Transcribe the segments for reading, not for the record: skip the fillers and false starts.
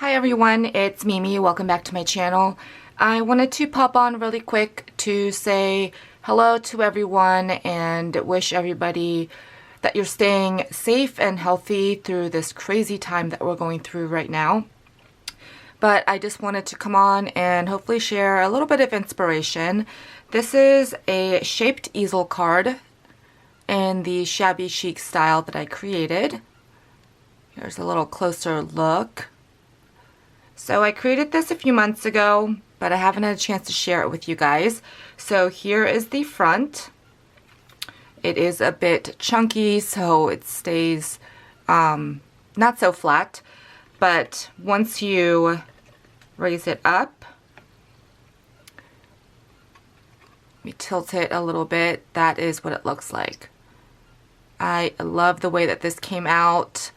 Hi everyone, it's Mimi. Welcome back to my channel. I wanted to pop on really quick to say hello to everyone and wish everybody that you're staying safe and healthy through this crazy time that we're going through right now. But I just wanted to come on and hopefully share a little bit of inspiration. This is a shaped easel card in the Shabby Chic style that I created. Here's a little closer look. So I created this a few months ago, but I haven't had a chance to share it with you guys. So here is the front. It is a bit chunky, so it stays not so flat. But once you raise it up, let me tilt it a little bit, that is what it looks like. I love the way that this came out.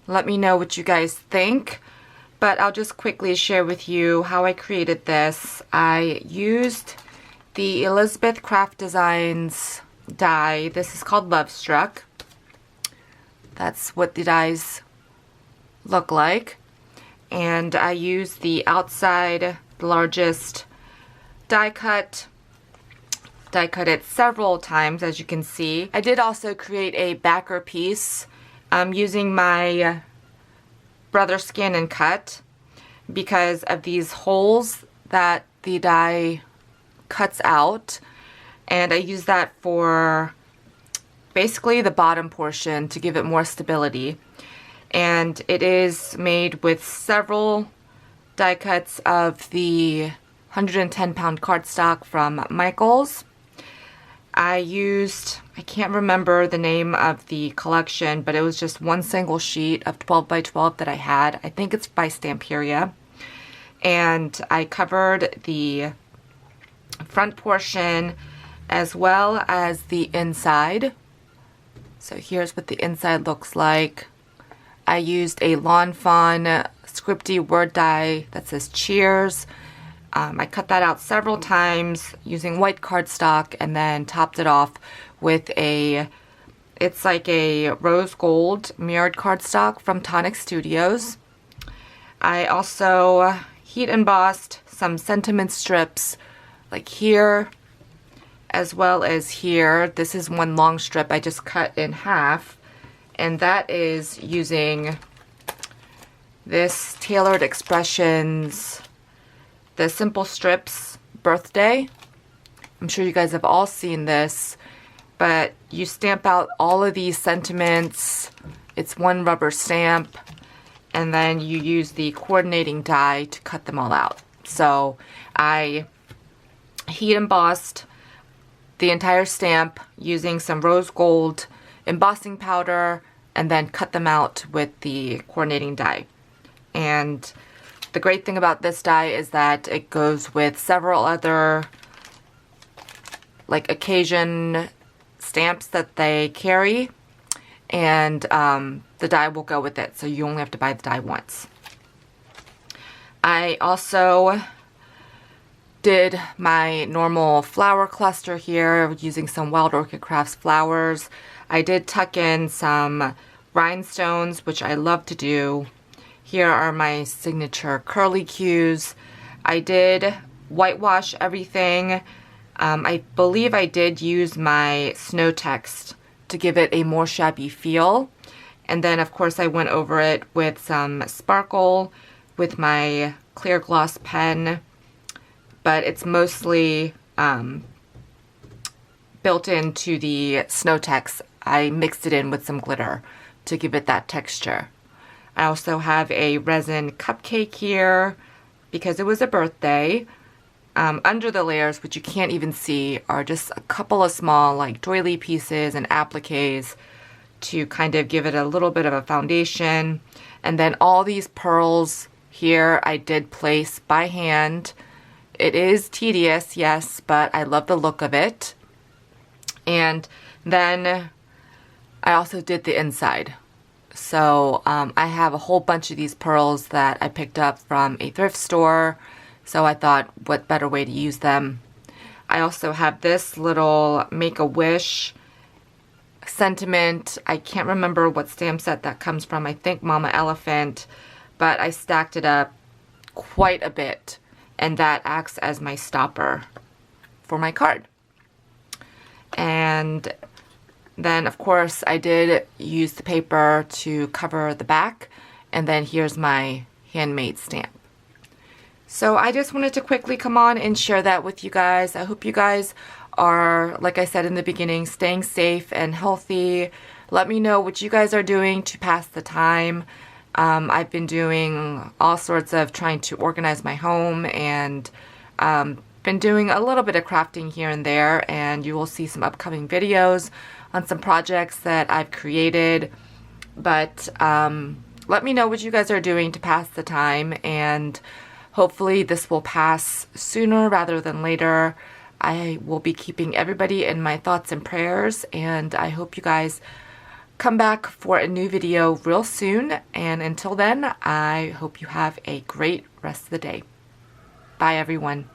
Let me know what you guys think. But I'll just quickly share with you how I created this. I used the Elizabeth Craft Designs die. This is called Love Struck. That's what the dies look like. And I used the outside, the largest die cut. Die cut it several times, as you can see. I did also create a backer piece using my Brother Scan and Cut because of these holes that the die cuts out, and I use that for basically the bottom portion to give it more stability. And it is made with several die cuts of the 110-pound cardstock from Michaels. I can't remember the name of the collection, but it was just one single sheet of 12 by 12 that I had. I think it's by Stamperia. And I covered the front portion as well as the inside. So here's what the inside looks like. I used a Lawn Fawn scripty word die that says cheers. I cut that out several times using white cardstock and then topped it off with it's like a rose gold mirrored cardstock from Tonic Studios. I also heat embossed some sentiment strips like here as well as here. This is one long strip I just cut in half, and that is using this Tailored Expressions the Simple Strips birthday. I'm sure you guys have all seen this, but you stamp out all of these sentiments. It's one rubber stamp, and then you use the coordinating die to cut them all out. So I heat embossed the entire stamp using some rose gold embossing powder and then cut them out with the coordinating die. And the great thing about this die is that it goes with several other like occasion stamps that they carry, and the die will go with it, so you only have to buy the die once. I also did my normal flower cluster here using some Wild Orchid Crafts flowers. I did tuck in some rhinestones, which I love to do. Here are my signature curly cues. I did whitewash everything. I believe I did use my snow text to give it a more shabby feel. And then of course I went over it with some sparkle with my clear gloss pen. But it's mostly built into the snow text. I mixed it in with some glitter to give it that texture. I also have a resin cupcake here because it was a birthday. Under the layers, which you can't even see, are just a couple of small like doily pieces and appliques to kind of give it a little bit of a foundation. And then all these pearls here I did place by hand. It is tedious, yes, but I love the look of it. And then I also did the inside. So I have a whole bunch of these pearls that I picked up from a thrift store. So I thought, what better way to use them? I also have this little Make-A-Wish sentiment. I can't remember what stamp set that comes from. I think Mama Elephant. but I stacked it up quite a bit, and that acts as my stopper for my card. And then of course I did use the paper to cover the back, and then here's my handmade stamp. So I just wanted to quickly come on and share that with you guys. I hope you guys are, like I said in the beginning, staying safe and healthy. Let me know what you guys are doing to pass the time. I've been doing all sorts of trying to organize my home, and been doing a little bit of crafting here and there, and you will see some upcoming videos on some projects that I've created. But let me know what you guys are doing to pass the time, and hopefully this will pass sooner rather than later. I will be keeping everybody in my thoughts and prayers, and I hope you guys come back for a new video real soon. And until then, I hope you have a great rest of the day. Bye, everyone.